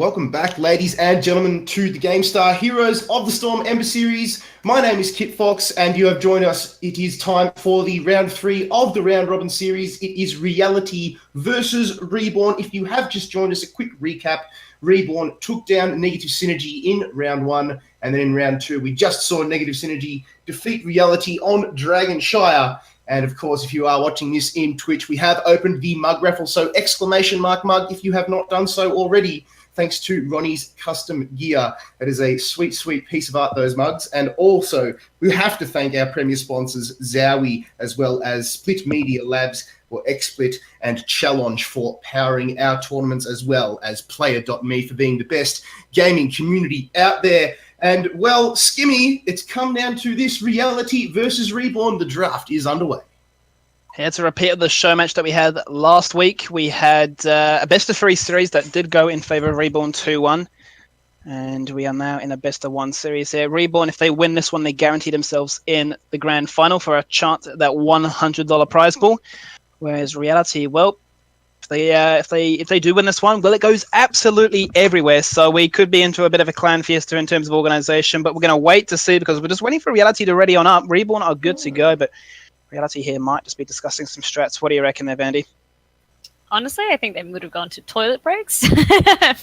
Welcome back, ladies and gentlemen, to the GameStar Heroes of the Storm EMBER series. My name is Kit Fox, and you have joined us. It is time for the round 3 of the Round Robin series. It is Reality versus Reborn. If you have just joined us, a quick recap. Reborn took down Negative Synergy in round 1, and then in round 2, we just saw Negative Synergy defeat Reality on Dragonshire. And of course, if you are watching this in Twitch, we have opened the mug raffle. So exclamation mark mug if you have not done so already. Thanks to Ronnie's Custom Gear. That is a sweet, sweet piece of art, those mugs. And also, we have to thank our premier sponsors, Zowie, as well as Split Media Labs, or XSplit, and Challenge for powering our tournaments, as well as Player.me for being the best gaming community out there. And, well, Skimmy, it's come down to this Reality versus Reborn. The draft is underway. Yeah, it's a repeat of the show match that we had last week. We had a best-of-3 series that did go in favor of Reborn 2-1. And we are now in a best-of-1 series here. Reborn, if they win this one, they guarantee themselves in the grand final for a chance at that $100 prize pool. Whereas Reality, well, if they do win this one, well, it goes absolutely everywhere. So we could be into a bit of a clan fiesta in terms of organization, but we're going to wait to see because we're just waiting for Reality to ready on up. Reborn are good to go, but Reality here might just be discussing some strats. What do you reckon there, Vandy? Honestly, I think they would have gone to toilet breaks,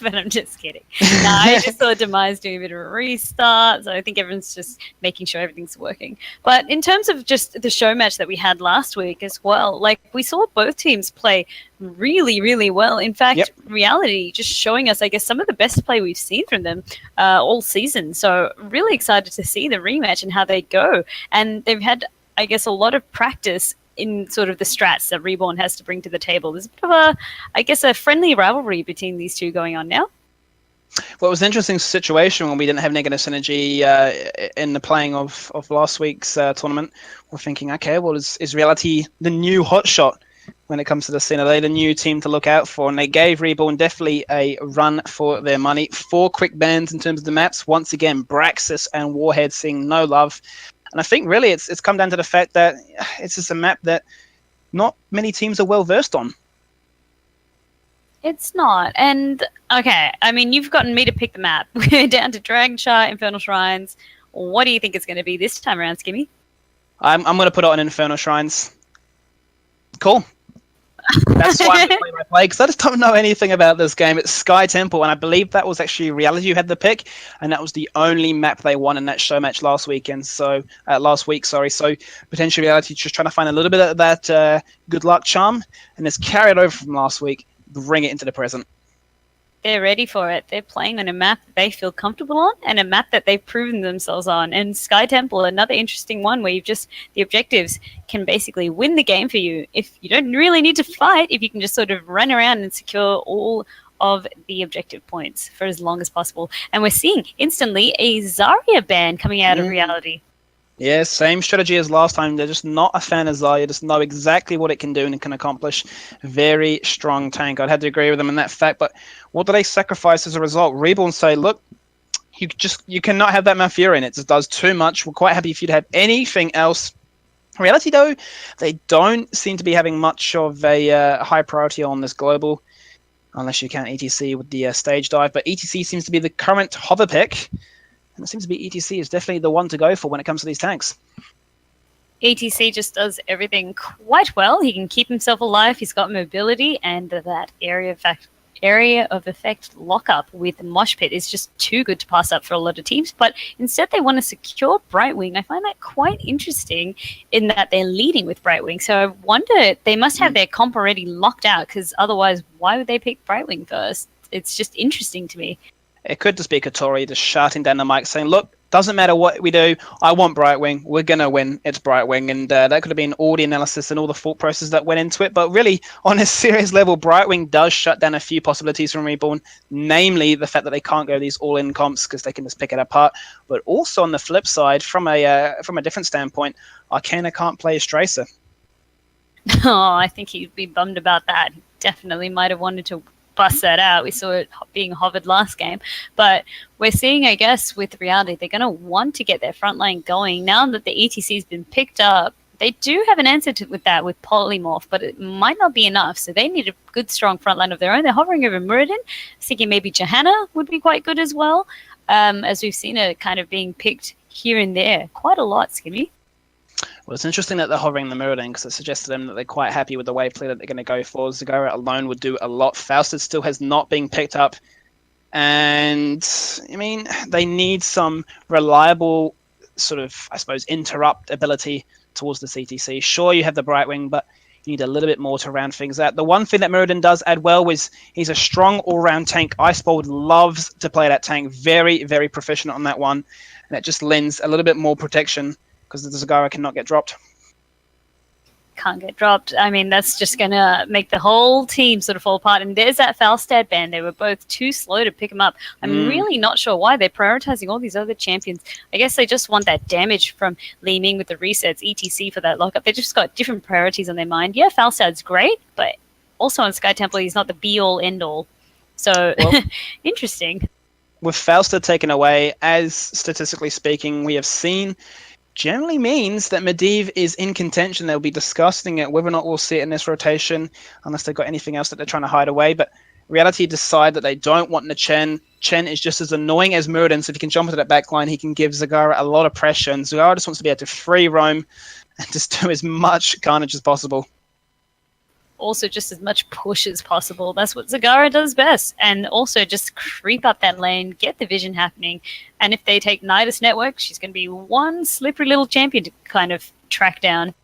but I'm just kidding. No, I just saw Demise doing a bit of a restart, so I think everyone's just making sure everything's working. But in terms of just the show match that we had last week as well, like we saw both teams play really, really well. In fact, Reality just showing us, I guess, some of the best play we've seen from them all season. So really excited to see the rematch and how they go. And they've had, I guess, a lot of practice in sort of the strats that Reborn has to bring to the table. There's a bit of a friendly rivalry between these two going on now. Well, it was an interesting situation when we didn't have Negative Synergy in the playing of last week's tournament. We're thinking, okay, well, is Reality the new hotshot when it comes to the scene? Are they the new team to look out for? And they gave Reborn definitely a run for their money. 4 quick bans in terms of the maps. Once again, Braxis and Warhead seeing no love. And I think really it's come down to the fact that it's just a map that not many teams are well versed on. It's not. And, okay, I mean, you've gotten me to pick the map. We're down to Dragonshire, Infernal Shrines. What do you think it's going to be this time around, Skimmy? I'm going to put it on Infernal Shrines. Cool. That's why I'm going to play because I just don't know anything about this game. It's Sky Temple, and I believe that was actually Reality who had the pick, and that was the only map they won in that show match last week. So potentially Reality just trying to find a little bit of that good luck charm, and it's carried over from last week, bring it into the present. They're ready for it. They're playing on a map that they feel comfortable on and a map that they've proven themselves on. And Sky Temple, another interesting one where the objectives can basically win the game for you. If you don't really need to fight, if you can just sort of run around and secure all of the objective points for as long as possible. And we're seeing instantly a Zarya ban coming out of Reality. Yeah, same strategy as last time. They're just not a fan of Zarya, just know exactly what it can do and it can accomplish. Very strong tank. I'd have to agree with them in that fact, but what do they sacrifice as a result? Reborn say, look, you cannot have that Malfurion. It just does too much. We're quite happy if you'd have anything else. Reality, though, they don't seem to be having much of a high priority on this global, unless you count ETC with the stage dive, but ETC seems to be the current hover pick. And it seems to be ETC is definitely the one to go for when it comes to these tanks. ETC just does everything quite well. He can keep himself alive. He's got mobility, and that area of effect lockup with Mosh Pit is just too good to pass up for a lot of teams. But instead, they want to secure Brightwing. I find that quite interesting in that they're leading with Brightwing. So I wonder, they must have their comp already locked out, because otherwise, why would they pick Brightwing first? It's just interesting to me. It could just be Katori just shouting down the mic saying, look, doesn't matter what we do, I want Brightwing, we're going to win, it's Brightwing. And that could have been all the analysis and all the thought process that went into it. But really, on a serious level, Brightwing does shut down a few possibilities from Reborn, namely the fact that they can't go these all-in comps because they can just pick it apart. But also on the flip side, from a different standpoint, Arcana can't play as Tracer. Oh, I think he'd be bummed about that. He definitely might have wanted to bust that out. We saw it being hovered last game, but we're seeing, I guess, with Reality, they're going to want to get their front line going now that the ETC has been picked up. they do have an answer with that with Polymorph, but it might not be enough. So they need a good, strong front line of their own. They're hovering over Muradin. I was thinking maybe Johanna would be quite good as well, as we've seen her kind of being picked here and there quite a lot, Skibby. Well, it's interesting that they're hovering the Muradin because it suggests to them that they're quite happy with the wave clear that they're going to go for. Zagara alone would do a lot. Fausted still has not been picked up. And, I mean, they need some reliable sort of, I suppose, interrupt ability towards the CTC. Sure, you have the Brightwing, but you need a little bit more to round things out. The one thing that Muradin does add well is he's a strong all-round tank. Icebolt loves to play that tank. Very, very proficient on that one. And it just lends a little bit more protection because the Zagara cannot get dropped. Can't get dropped. I mean, that's just going to make the whole team sort of fall apart. And there's that Falstad ban. They were both too slow to pick him up. I'm really not sure why they're prioritizing all these other champions. I guess they just want that damage from Li Ming with the resets, ETC for that lockup. They just got different priorities on their mind. Yeah, Falstad's great, but also on Sky Temple, he's not the be-all, end-all. So, well, interesting. With Falstad taken away, as statistically speaking, we have seen generally means that Medivh is in contention. They'll be discussing it, whether or not we'll see it in this rotation, unless they've got anything else that they're trying to hide away. But Reality decide that they don't want Chen. Chen is just as annoying as Muradin, so if he can jump into that backline, he can give Zagara a lot of pressure. And Zagara just wants to be able to free roam and just do as much carnage as possible. Also just as much push as possible. That's what Zagara does best. And also just creep up that lane, get the vision happening. And if they take Nidus Network, she's going to be one slippery little champion to kind of track down.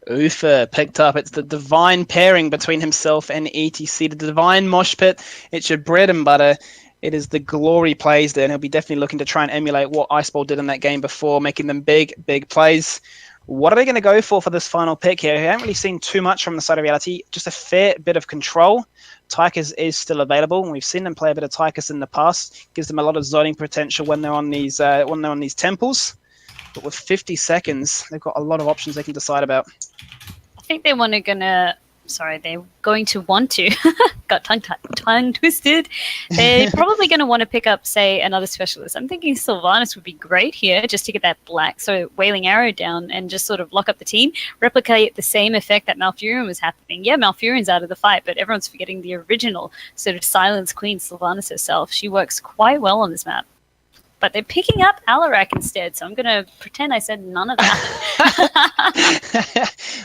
Ufa picked up. It's the divine pairing between himself and ETC. The divine mosh pit. It's your bread and butter. It is the glory plays there. And he'll be definitely looking to try and emulate what Iceball did in that game before, making them big, big plays. What are they going to go for this final pick here? We haven't really seen too much from the side of Reality. Just a fair bit of control. Tychus is still available, and we've seen them play a bit of Tychus in the past. Gives them a lot of zoning potential when they're on these temples. But with 50 seconds, they've got a lot of options they can decide about. I think they're going to want to got tongue twisted. They're probably going to want to pick up, say, another specialist. I'm thinking Sylvanas would be great here, just to get that Wailing Arrow down and just sort of lock up the team, replicate the same effect that Malfurion was happening. Yeah, Malfurion's out of the fight, but everyone's forgetting the original sort of Silence Queen, Sylvanas herself. She works quite well on this map. But they're picking up Alarak instead, so I'm going to pretend I said none of that.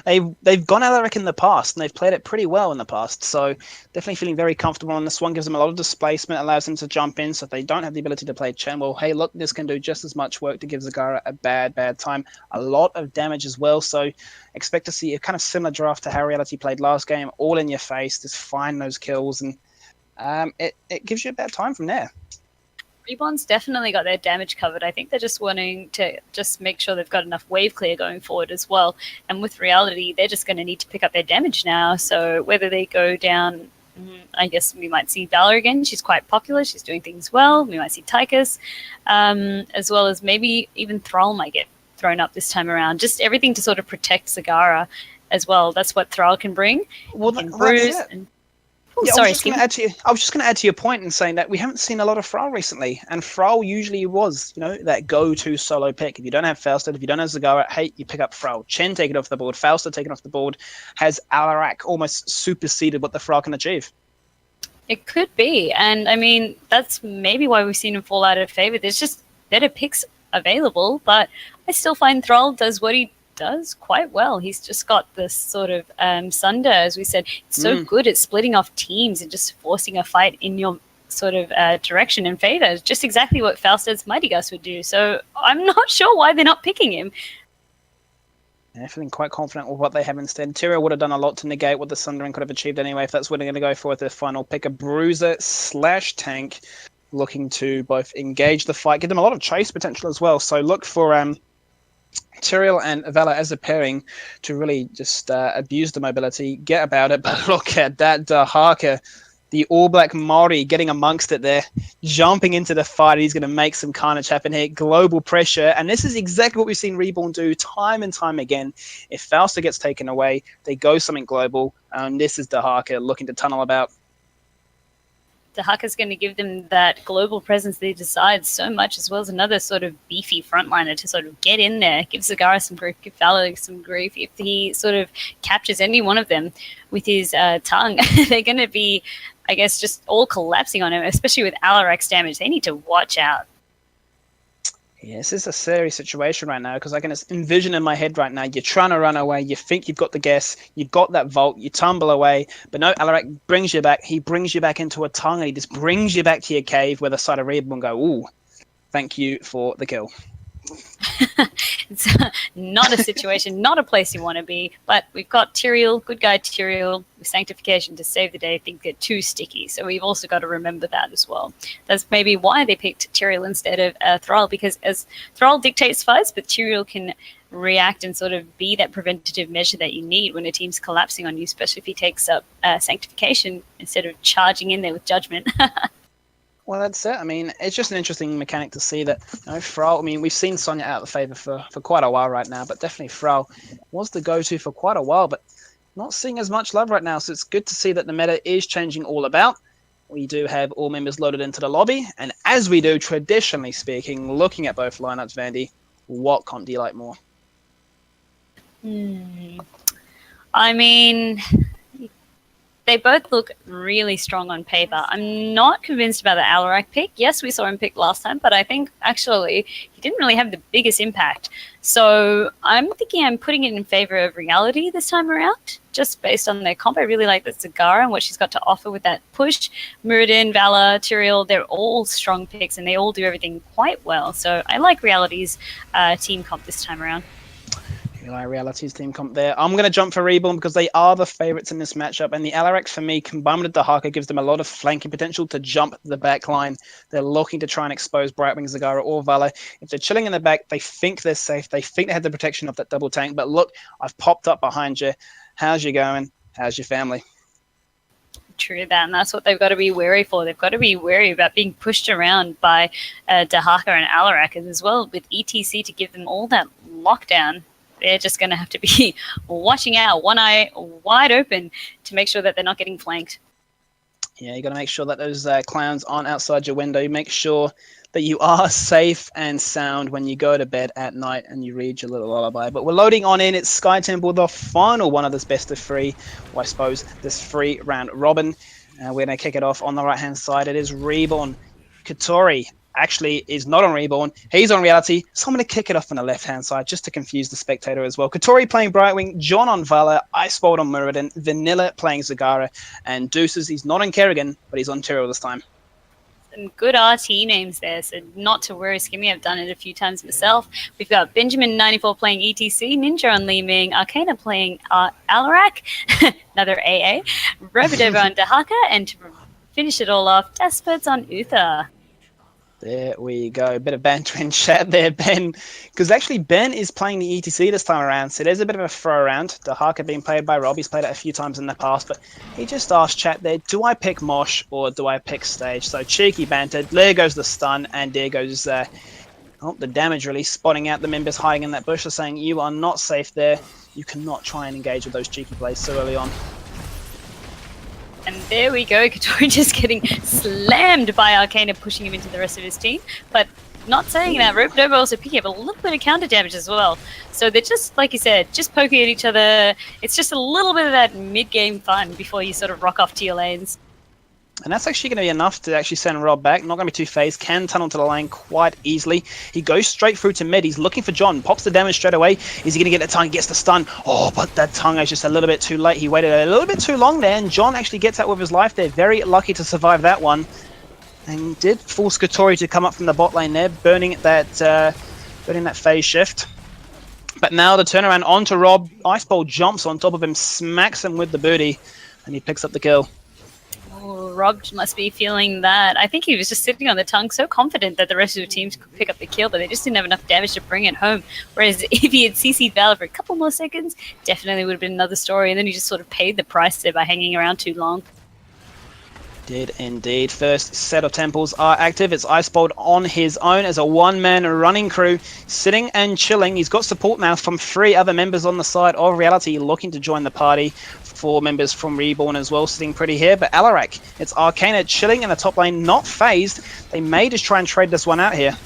They've gone Alarak in the past, and they've played it pretty well in the past, so definitely feeling very comfortable on this one. Gives them a lot of displacement, allows them to jump in, so if they don't have the ability to play Chen, well, hey, look, this can do just as much work to give Zagara a bad, bad time. A lot of damage as well, so expect to see a kind of similar draft to how Reality played last game, all in your face, just find those kills, and it gives you a bad time from there. Reborn's definitely got their damage covered. I think they're just wanting to just make sure they've got enough wave clear going forward as well. And with Reality, they're just going to need to pick up their damage now. So whether they go down, I guess we might see Valor again. She's quite popular. She's doing things well. We might see Tychus, as well as maybe even Thrall might get thrown up this time around. Just everything to sort of protect Zagara as well. That's what Thrall can bring. Well, Bruise and yeah, I was just going to add to your point and saying that we haven't seen a lot of Thrall recently, and Thrall usually was, that go-to solo pick. If you don't have Falstad, if you don't have Zagara, hey, you pick up Thrall. Chen taken off the board, Falstad taken off the board, has Alarak almost superseded what the Thrall can achieve. It could be, and I mean, that's maybe why we've seen him fall out of favor. There's just better picks available, but I still find Thrall does what he does quite well. He's just got this sort of Sunder, as we said, so good at splitting off teams and just forcing a fight in your sort of direction and favor. It's just exactly what Falstad's Mighty Gus would do. So I'm not sure why they're not picking him. Yeah, feeling quite confident with what they have instead. Tyrael would have done a lot to negate what the Sundering could have achieved anyway, if that's what they're going to go for with their final pick. A Bruiser/tank looking to both engage the fight, give them a lot of chase potential as well. So look for Tyrael and Vala as a pairing to really just abuse the mobility, get about it. But look at that Dahaka, the All Black Māori getting amongst it there, jumping into the fight. He's going to make some carnage happen here. Global pressure. And this is exactly what we've seen Reborn do time and time again. If Falster gets taken away, they go something global. And this is Dahaka looking to tunnel about. Dahaka's going to give them that global presence they decide so much, as well as another sort of beefy frontliner to sort of get in there, give Zagara some grief, give Valor some grief. If he sort of captures any one of them with his tongue, they're going to be, I guess, just all collapsing on him, especially with Alarak's damage. They need to watch out. Yeah, this is a serious situation right now because I can just envision in my head right now, you're trying to run away, you think you've got the guess, you've got that vault, you tumble away, but no, Alarak brings you back, he brings you back into a tongue, and he just brings you back to your cave where the side of Reborn go, ooh, thank you for the kill. It's not a situation, not a place you want to be, but we've got Tyrael, good guy Tyrael, with Sanctification to save the day. Things get too sticky, so we've also got to remember that as well. That's maybe why they picked Tyrael instead of Thrall, because as Thrall dictates fights, but Tyrael can react and sort of be that preventative measure that you need when a team's collapsing on you, especially if he takes up Sanctification instead of charging in there with Judgment. Well, that's it. I mean, it's just an interesting mechanic to see that, Thrall, I mean, we've seen Sonya out of favour for quite a while right now, but definitely Thrall was the go-to for quite a while, but not seeing as much love right now, so it's good to see that the meta is changing all about. We do have all members loaded into the lobby, and as we do, traditionally speaking, looking at both lineups, Vandy, what comp do you like more? I mean, they both look really strong on paper. I'm not convinced about the Alarak pick. Yes, we saw him pick last time, but I think actually he didn't really have the biggest impact. So I'm thinking I'm putting it in favor of Reality this time around, just based on their comp. I really like the Zagara and what she's got to offer with that push. Muradin, Valor, Tyrael, they're all strong picks and they all do everything quite well. So I like Reality's team comp this time around. Reality's team comp there. I'm going to jump for Reborn because they are the favourites in this matchup, and the Alarak for me combined with the Dahaka gives them a lot of flanking potential to jump the back line. They're looking to try and expose Brightwing, Zagara or Valor. If they're chilling in the back, they think they're safe. They think they have the protection of that double tank, but look, I've popped up behind you. How's you going? How's your family? True that, and that's what they've got to be wary for. They've got to be wary about being pushed around by Dahaka and Alarak, as well with ETC to give them all that lockdown. They're just going to have to be watching out, one eye wide open, to make sure that they're not getting flanked. Yeah, you got to make sure that those clowns aren't outside your window. Make sure that you are safe and sound when you go to bed at night and you read your little lullaby. But we're loading on in. It's Sky Temple, the final one of this best of three, or I suppose this 3-round robin. We're going to kick it off on the right-hand side. It is Reborn. Katori actually is not on Reborn. He's on Reality. So I'm going to kick it off on the left-hand side just to confuse the spectator as well. Katori playing Brightwing, John on Valor, Icebolt on Muradin, Vanilla playing Zagara, and Deuces, he's not on Kerrigan, but he's on Tyrael this time. Some good RT names there, so not to worry, Skimmy. I've done it a few times myself. We've got Benjamin94 playing ETC, Ninja on Li Ming, Arcana playing Alarak, another AA, Robodobo on Dahaka, and to finish it all off, Despots on Uther. There we go. A bit of banter in chat there, Ben. Because actually, Ben is playing the ETC this time around. So there's a bit of a throw around. Dahaka being played by Rob. He's played it a few times in the past. But he just asked chat there, do I pick Mosh or do I pick Stage? So cheeky banter. There goes the stun. And there goes the damage really. Spotting out the members hiding in that bush. They're saying, you are not safe there. You cannot try and engage with those cheeky plays so early on. And there we go, Katori just getting slammed by Arcana, pushing him into the rest of his team. But not saying that, Robodobo also picking up a little bit of counter damage as well. So they're just, like you said, just poking at each other. It's just a little bit of that mid-game fun before you sort of rock off to your lanes. And that's actually going to be enough to actually send Rob back. Not going to be too phased. Can tunnel to the lane quite easily. He goes straight through to mid. He's looking for John. Pops the damage straight away. Is he going to get the tongue? Gets the stun. Oh, but that tongue is just a little bit too late. He waited a little bit too long there. And John actually gets out with his life there. Very lucky to survive that one. And did force Katori to come up from the bot lane there. Burning that phase shift. But now the turnaround onto Rob. Icebolt jumps on top of him. Smacks him with the booty. And he picks up the kill. Oh, Rob must be feeling that. I think he was just sitting on the tongue, so confident that the rest of the teams could pick up the kill, but they just didn't have enough damage to bring it home. Whereas if he had CC'd Valor for a couple more seconds, definitely would have been another story. And then he just sort of paid the price there by hanging around too long. Did indeed. First set of temples are active. It's Icebolt on his own as a one-man running crew, sitting and chilling. He's got support now from 3 other members on the side of Reality looking to join the party. 4 members from Reborn as well, sitting pretty here. But Alarak, it's Arcana chilling in the top lane, not phased. They may just try and trade this one out here.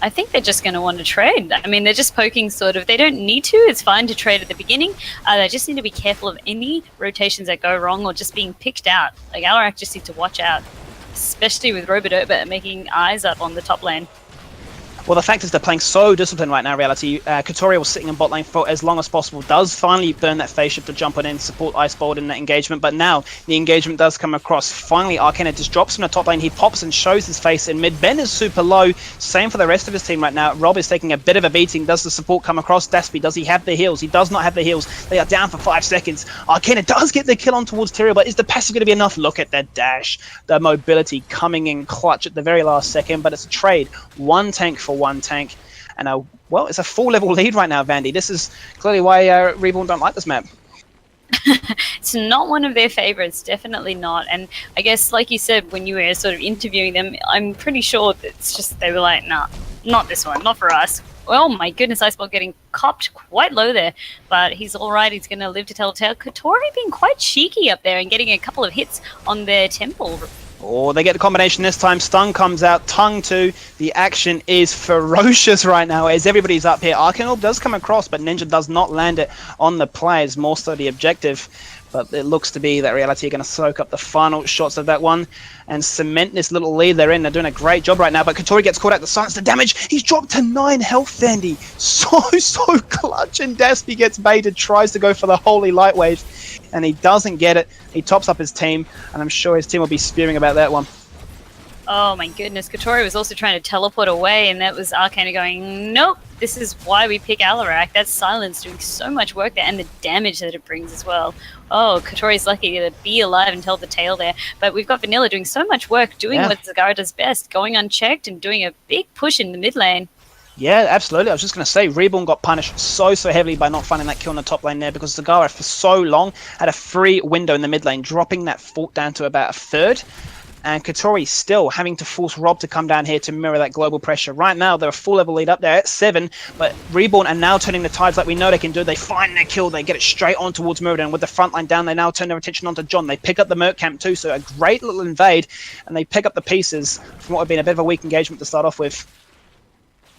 I think they're just going to want to trade. I mean, they're just poking sort of. They don't need to. It's fine to trade at the beginning. They just need to be careful of any rotations that go wrong or just being picked out. Like, Alarak just needs to watch out, especially with Robodoba making eyes up on the top lane. Well, the fact is they're playing so disciplined right now, Reality. Katoria was sitting in bot lane for as long as possible, does finally burn that phase shift to jump on in, support Icebolt in that engagement, but now the engagement does come across. Finally, Arcana just drops from the top lane, he pops and shows his face in mid. Ben is super low, same for the rest of his team right now. Rob is taking a bit of a beating. Does the support come across? Daspy, does he have the heals? He does not have the heals. They are down for 5 seconds. Arcana does get the kill on towards Tyrael, but is the passive going to be enough? Look at that dash, the mobility coming in clutch at the very last second, but it's a trade. 1 tank for 1 tank. And well, it's a 4-level lead right now, Vandy. This is clearly why Reborn don't like this map. It's not one of their favorites, definitely not. And I guess, like you said, when you were sort of interviewing them, I'm pretty sure that it's just they were like, nah, not this one, not for us. Well, my goodness, Iceball getting copped quite low there, but he's all right. He's going to live to tell the tale. Katoria being quite cheeky up there and getting a couple of hits on their temple. Oh, they get the combination this time. Stun comes out, tongue too. The action is ferocious right now as everybody's up here. Arcanor does come across, but Ninja does not land it on the players, more so the objective. But it looks to be that Reality are going to soak up the final shots of that one and cement this little lead they're in. They're doing a great job right now, but Katoria gets caught out the silence, the damage. He's dropped to 9 health, Andy. So clutch, and Daspy gets baited, tries to go for the Holy Light Wave, and he doesn't get it. He tops up his team, and I'm sure his team will be spewing about that one. Oh my goodness, Katoria was also trying to teleport away, and that was Arcana going, nope, this is why we pick Alarak. That silence doing so much work there, and the damage that it brings as well. Oh, Katoria's lucky to be alive and tell the tale there. But we've got Vanilla doing so much work, doing what Zagara does best, going unchecked and doing a big push in the mid lane. Yeah, absolutely. I was just going to say, Reborn got punished so heavily by not finding that kill in the top lane there because Zagara for so long had a free window in the mid lane, dropping that fort down to about a third. And Katoria still having to force Rob to come down here to mirror that global pressure. Right now, they're a 4-level lead up there at 7, but Reborn are now turning the tides like we know they can do. They find their kill, they get it straight on towards Murder, and with the front line down, they now turn their attention onto John. They pick up the Merc camp too, so a great little invade, and they pick up the pieces from what had been a bit of a weak engagement to start off with.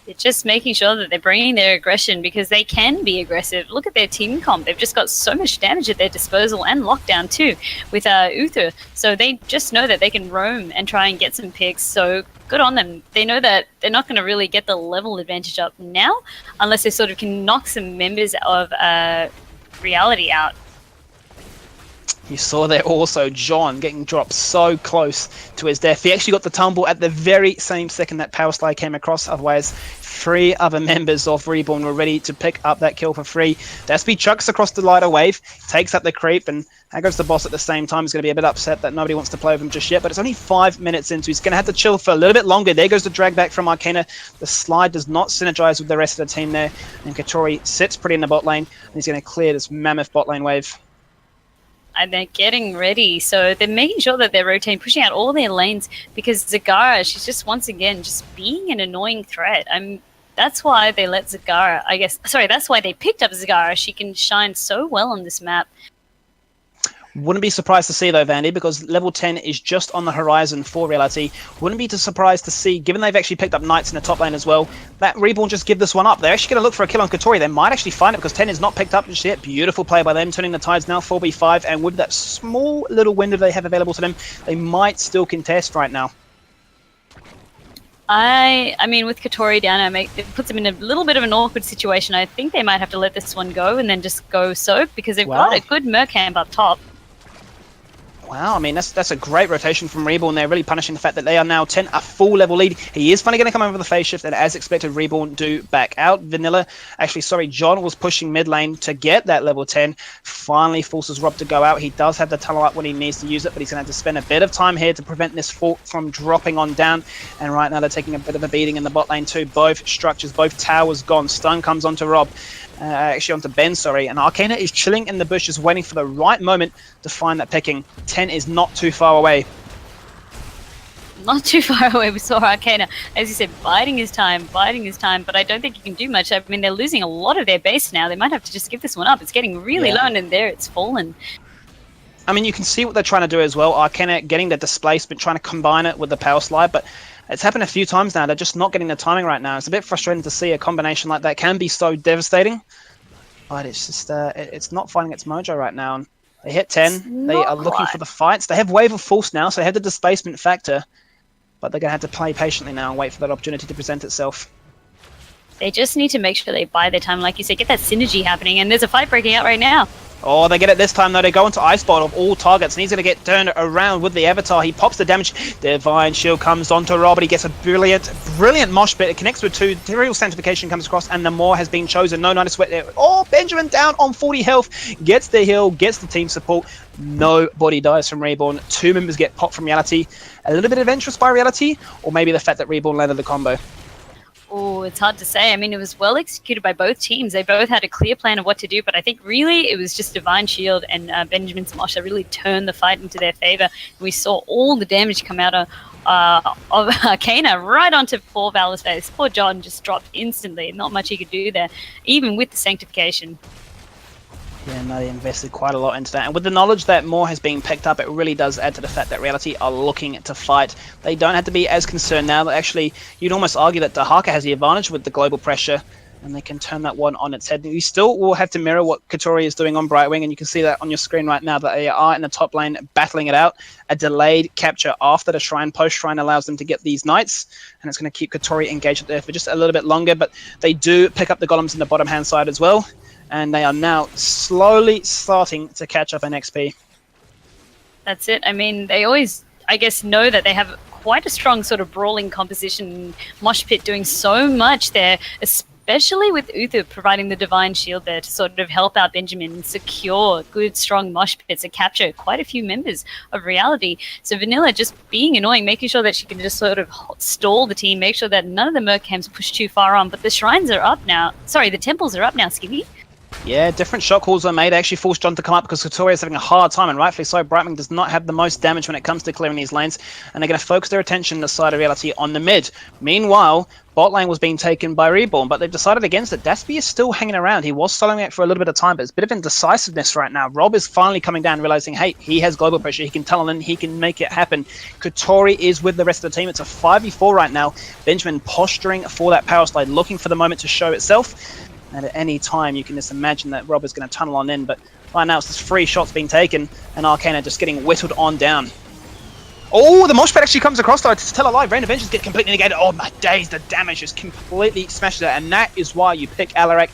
It's just making sure that they're bringing their aggression because they can be aggressive. Look at their team comp. They've just got so much damage at their disposal and lockdown too with Uther. So they just know that they can roam and try and get some picks. So good on them. They know that they're not going to really get the level advantage up now unless they sort of can knock some members of Reality out. You saw there also John getting dropped so close to his death. He actually got the tumble at the very same second that Power Slide came across. Otherwise, 3 other members of Reborn were ready to pick up that kill for free. Daspy chucks across the lighter wave, takes up the creep, and there goes the boss at the same time. He's going to be a bit upset that nobody wants to play with him just yet, but it's only 5 minutes in, so he's going to have to chill for a little bit longer. There goes the drag back from Arcana. The slide does not synergize with the rest of the team there, and Katoria sits pretty in the bot lane, and he's going to clear this mammoth bot lane wave. And they're getting ready, so they're making sure that they're rotating, pushing out all their lanes because Zagara, she's just once again just being an annoying threat. That's why they let Zagara, that's why they picked up Zagara. She can shine so well on this map. Wouldn't be surprised to see though, Vandy, because level 10 is just on the horizon for Reality. Wouldn't be too surprised to see, given they've actually picked up Knights in the top lane as well, that Reborn just give this one up. They're actually going to look for a kill on Katoria. They might actually find it because 10 is not picked up just yet. Beautiful play by them, turning the tides now 4v5, and with that small little window they have available to them, they might still contest right now. I mean, with Katoria down, it puts them in a little bit of an awkward situation. I think they might have to let this one go and then just go soak because they've got a good Mercamp up top. Wow, I mean, that's a great rotation from Reborn. They're really punishing the fact that they are now 10, a full level lead. He is finally going to come over the phase shift, and as expected, Reborn do back out. John was pushing mid lane to get that level 10. Finally forces Rob to go out. He does have the tunnel up when he needs to use it, but he's going to have to spend a bit of time here to prevent this fort from dropping on down. And right now they're taking a bit of a beating in the bot lane too. Both structures, both towers gone. Stun comes onto Rob. Onto Ben, and Arcana is chilling in the bushes waiting for the right moment to find that picking. 10 is not too far away. not too far away, we saw Arcana, as you said, biding his time, but I don't think he can do much. I mean, they're losing a lot of their base now. They might have to just give this one up. It's getting really low, and there it's fallen. I mean, you can see what they're trying to do as well. Arcana getting the displacement, trying to combine it with the power slide, but it's happened a few times now. They're just not getting the timing right now. It's a bit frustrating to see a combination like that can be so devastating, but it's just it's not finding its mojo right now. And they hit 10. They are looking for the fights. They have Wave of Force now, so they have the displacement factor, but they're going to have to play patiently now and wait for that opportunity to present itself. They just need to make sure they buy their time, like you said, get that synergy happening, and there's a fight breaking out right now. Oh, they get it this time, though. They go into Icebot of all targets, and he's going to get turned around with the Avatar. He pops the damage. Divine Shield comes onto Rob, but he gets a brilliant mosh pit. It connects with 2. Ethereal Sanctification comes across, and the Maw has been chosen. No Night of Sweat there. Oh, Benjamin down on 40 health. Gets the heal, gets the team support. Nobody dies from Reborn. 2 members get popped from Reality. A little bit adventurous by Reality, or maybe the fact that Reborn landed the combo. Oh, it's hard to say. I mean, it was well executed by both teams. They both had a clear plan of what to do, but I think really it was just Divine Shield and Benjamin's Mosh that really turned the fight into their favor. We saw all the damage come out of Arcana right onto poor Valor's face. Poor John just dropped instantly. Not much he could do there, even with the Sanctification. Yeah, no, they invested quite a lot into that. And with the knowledge that more has been picked up, it really does add to the fact that Reality are looking to fight. They don't have to be as concerned now. Actually, you'd almost argue that Dahaka has the advantage with the global pressure, and they can turn that one on its head. You still will have to mirror what Katori is doing on Brightwing, and you can see that on your screen right now, that they are in the top lane battling it out. A delayed capture after the Shrine. Post-Shrine allows them to get these Knights, and it's going to keep Katori engaged there for just a little bit longer, but they do pick up the Golems in the bottom-hand side as well. And they are now slowly starting to catch up in XP. That's it. I mean, they always, I guess, know that they have quite a strong sort of brawling composition. Mosh Pit doing so much there, especially with Uther providing the Divine Shield there to sort of help out Benjamin and secure good, strong Mosh Pits and capture quite a few members of Reality. So Vanilla just being annoying, making sure that she can just sort of stall the team, make sure that none of the Merc camps push too far on. But the Shrines are up now. Sorry, the Temples are up now, Skivvy. Yeah, different shot calls are made. They actually forced John to come up because Katori is having a hard time, and rightfully so. Brightwing does not have the most damage when it comes to clearing these lanes, and they're going to focus their attention the side of Reality on the mid. Meanwhile, bot lane was being taken by Reborn, but they've decided against it. Daspy is still hanging around. He was soloing it for a little bit of time, but it's a bit of indecisiveness right now. Rob is finally coming down, realizing, hey, he has global pressure. He can tell him, he can make it happen. Katori is with the rest of the team. It's a 5v4 right now. Benjamin posturing for that power slide, looking for the moment to show itself. And at any time, you can just imagine that Rob is going to tunnel on in. But right now, it's just 3 shots being taken, and Arcana just getting whittled on down. Oh, the Mosh Pit actually comes across, though, to tell a lie. Rain of Vengeance get completely negated. Oh, my days, the damage is completely smashed there. And that is why you pick Alarak.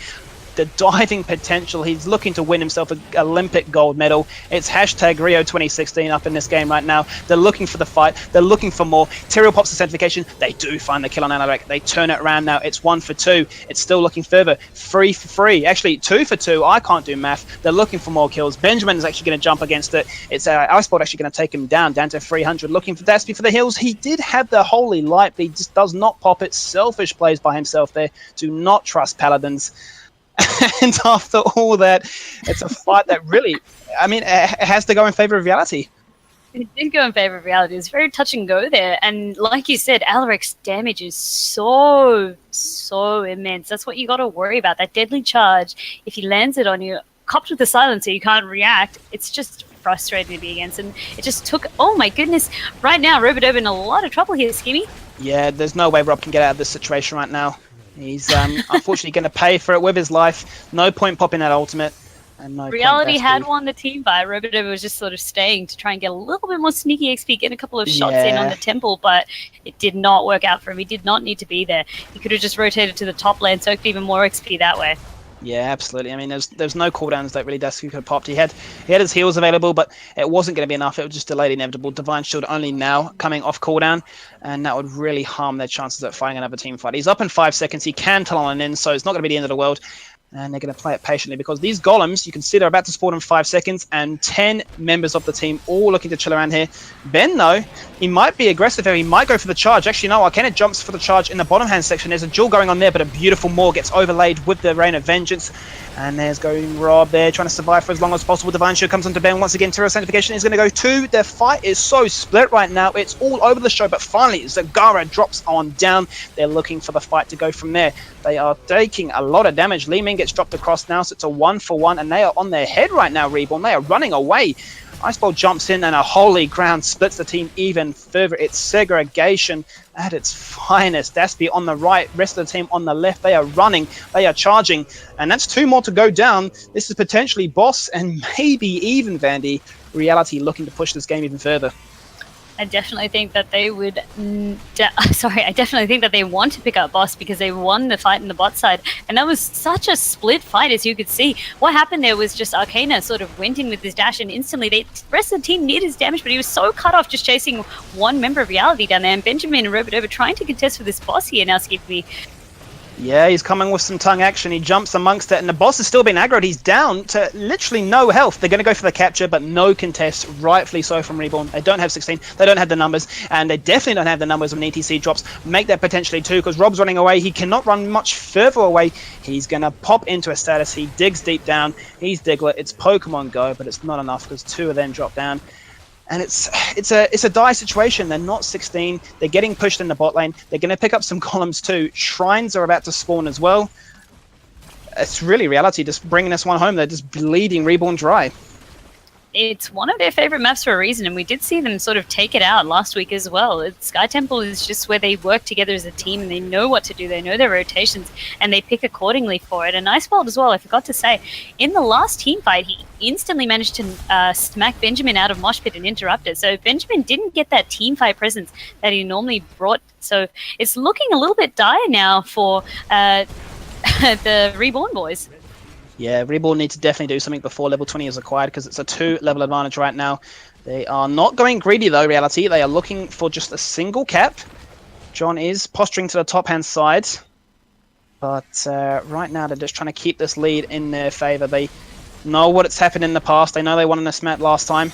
The diving potential. He's looking to win himself an Olympic gold medal. It's hashtag Rio 2016 up in this game right now. They're looking for the fight. They're looking for more. Tyrael pops the certification. They do find the kill on Alarak. They turn it around now. It's 1 for 2. It's still looking further. 3 for 3. Actually, 2 for 2. I can't do math. They're looking for more kills. Benjamin is actually going to jump against it. It's Icebot actually going to take him down to 300. Looking for Daspy for the hills. He did have the Holy Light, but he just does not pop it. Selfish plays by himself there. Do not trust Paladins. And after all that, it's a fight that really, I mean, it has to go in favor of Reality. It did go in favor of Reality. It's very touch and go there. And like you said, Alarak's damage is so immense. That's what you got to worry about. That deadly charge, if he lands it on you, copped with the silencer, you can't react. It's just frustrating to be against. And it just took, oh my goodness. Right now, Robodobo in a lot of trouble here, Skimmy. Yeah, there's no way Rob can get out of this situation right now. He's unfortunately going to pay for it with his life. No point popping that ultimate. And no Reality had won the team by. Robodobo was just sort of staying to try and get a little bit more sneaky XP, get a couple of shots in on the temple, but it did not work out for him. He did not need to be there. He could have just rotated to the top lane, soaked even more XP that way. Yeah, absolutely. I mean, there's no cooldowns that really Daspy could have popped. He had his heals available, but it wasn't going to be enough. It would just delay the inevitable. Divine Shield only now coming off cooldown, and that would really harm their chances at fighting another team fight. He's up in 5 seconds. He can tunnel on in, so it's not going to be the end of the world. And they're going to play it patiently because these golems, you can see they're about to spawn in 5 seconds, and 10 members of the team all looking to chill around here. Ben, though, he might be aggressive here. He might go for the charge. Actually, no, Arcana jumps for the charge in the bottom hand section. There's a duel going on there, but a beautiful Maw gets overlaid with the Rain of Vengeance. And there's going Rob there, trying to survive for as long as possible. Divine Shield comes onto Ben once again. Terror Sanctification is going to go too. Their fight is so split right now. It's all over the show, but finally Zagara drops on down. They're looking for the fight to go from there. They are taking a lot of damage. Li Ming gets dropped across now, so it's a 1-for-1, and they are on their head right now, Reborn. They are running away. Iceball jumps in, and a holy ground splits the team even further. It's segregation at its finest. Daspy on the right, rest of the team on the left. They are running, they are charging, and that's 2 more to go down. This is potentially Boss and maybe even Vandy. Reality looking to push this game even further. I definitely think that they would. I definitely think that they want to pick up Boss because they won the fight in the bot side, and that was such a split fight, as you could see. What happened there was just Arcana sort of went in with his dash, and instantly the rest of the team needed his damage, but he was so cut off just chasing one member of Reality down there. And Benjamin and Robert over trying to contest for this Boss here now, Skippy. Yeah, he's coming with some tongue action. He jumps amongst it, and the boss has still been aggroed. He's down to literally no health. They're going to go for the capture, but no contest, rightfully so from Reborn. They don't have 16, they don't have the numbers, and they definitely don't have the numbers when ETC drops. Make that potentially 2, because Rob's running away. He cannot run much further away. He's going to pop into a status. He digs deep down. He's Diglett. It's Pokemon Go, but it's not enough because 2 of them drop down. And it's a dire situation. They're not 16. They're getting pushed in the bot lane. They're going to pick up some columns too. Shrines are about to spawn as well. It's really Reality just bringing us one home. They're just bleeding Reborn dry. It's one of their favorite maps for a reason, and we did see them sort of take it out last week as well. Sky Temple is just where they work together as a team, and they know what to do. They know their rotations, and they pick accordingly for it. And Icebolt as well, I forgot to say, in the last team fight, he instantly managed to smack Benjamin out of Mosh Pit and interrupt it. So Benjamin didn't get that team fight presence that he normally brought. So it's looking a little bit dire now for the Reborn boys. Yeah, Reborn need to definitely do something before level 20 is acquired, because it's a 2-level advantage right now. They are not going greedy though, Reality. They are looking for just a single cap. John is posturing to the top-hand side. But right now they're just trying to keep this lead in their favor. They know what's happened in the past. They know they won in this map last time.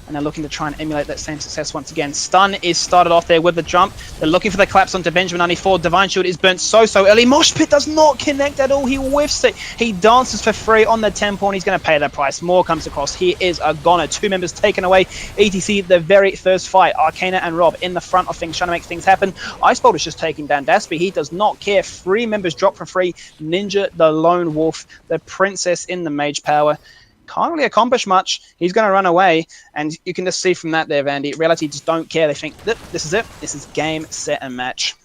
And they're looking to try and emulate that same success once again. Stun is started off there with the jump. They're looking for the collapse onto Benjamin 94. Divine Shield is burnt so early. Mosh Pit does not connect at all. He whiffs it. He dances for free on the temple, and he's going to pay that price. More comes across. Here is a goner. 2 members taken away. ETC, the very first fight. Arcana and Rob in the front of things, trying to make things happen. Icebolt is just taking down Daspy. He does not care. 3 members drop for free. Ninja, the lone wolf, the princess in the mage power. Can't really accomplish much. He's going to run away, and you can just see from that there, Vandy. Reality just don't care. They think that this is it. This is game, set, and match.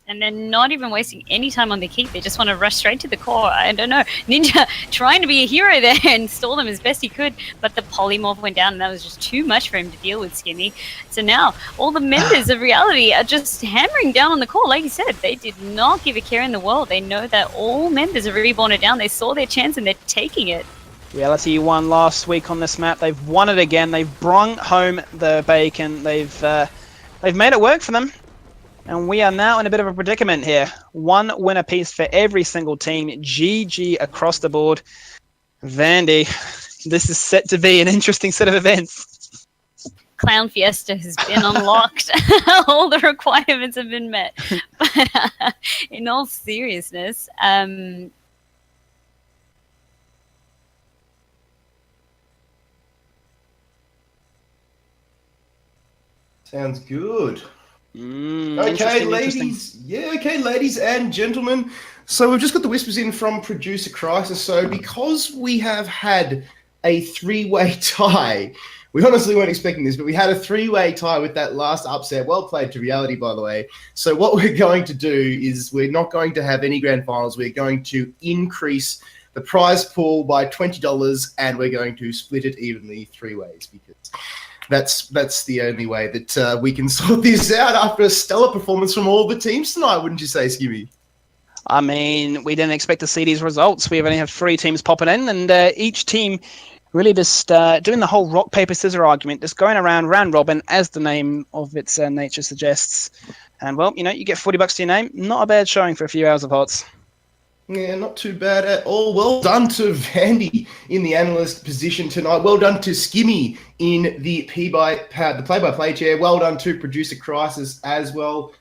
And they're not even wasting any time on the keep. They just want to rush straight to the core. I don't know. Ninja trying to be a hero there and stall them as best he could, but the polymorph went down, and that was just too much for him to deal with, Skinny. So now all the members of Reality are just hammering down on the core. Like you said, they did not give a care in the world. They know that all members of Reborn are down. They saw their chance, and they're taking it. Reality won last week on this map. They've won it again. They've brung home the bacon. They've made it work for them. And we are now in a bit of a predicament here. 1 win apiece for every single team. GG across the board. Vandy, this is set to be an interesting set of events. Clown Fiesta has been unlocked. All the requirements have been met. But in all seriousness, sounds good. Okay, ladies. Yeah, okay, ladies and gentlemen. So we've just got the whispers in from Producer Crisis. So because we have had a 3-way tie, we honestly weren't expecting this, but we had a 3-way tie with that last upset. Well played to Reality, by the way. So what we're going to do is we're not going to have any grand finals. We're going to increase the prize pool by $20, and we're going to split it evenly 3 ways, because that's the only way that we can sort this out after a stellar performance from all the teams tonight, wouldn't you say, Skimmy? I mean, we didn't expect to see these results. We only have 3 teams popping in, and each team really just doing the whole rock, paper, scissors argument, just going around round robin, as the name of its nature suggests. And, well, you get $40 to your name. Not a bad showing for a few hours of HotS. Yeah, not too bad at all. Well done to Vandy in the analyst position tonight. Well done to Skimmy in the play-by-play chair. Well done to Producer Crisis as well.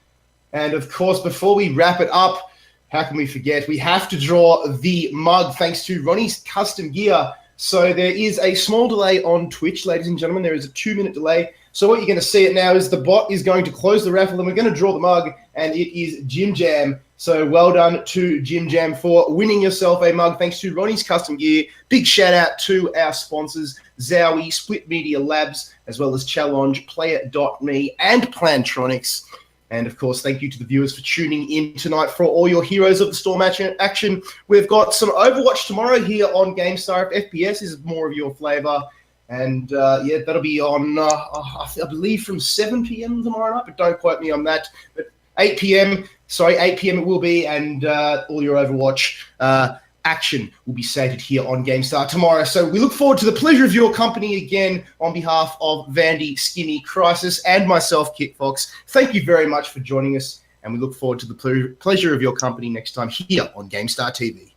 And, of course, before we wrap it up, how can we forget? We have to draw the mug thanks to Ronnie's Custom Gear. So there is a small delay on Twitch, ladies and gentlemen. There is a 2-minute delay. So what you're going to see it now is the bot is going to close the raffle and we're going to draw the mug, and it is Jim Jam. So well done to Jim Jam for winning yourself a mug thanks to Ronnie's Custom Gear. Big shout out to our sponsors, Zowie, Split Media Labs, as well as Challenge, Player.me, and Plantronics. And, of course, thank you to the viewers for tuning in tonight for all your Heroes of the Storm action. We've got some Overwatch tomorrow here on GameStar. If FPS is more of your flavour. And, that'll be on, I believe, from 7 p.m. tomorrow night, but don't quote me on that. But 8 p.m. it will be, and all your Overwatch action will be stated here on GameStar tomorrow. So we look forward to the pleasure of your company again on behalf of Vandy, Skinny, Crisis, and myself, Kit Fox. Thank you very much for joining us, and we look forward to the pleasure of your company next time here on GameStar TV.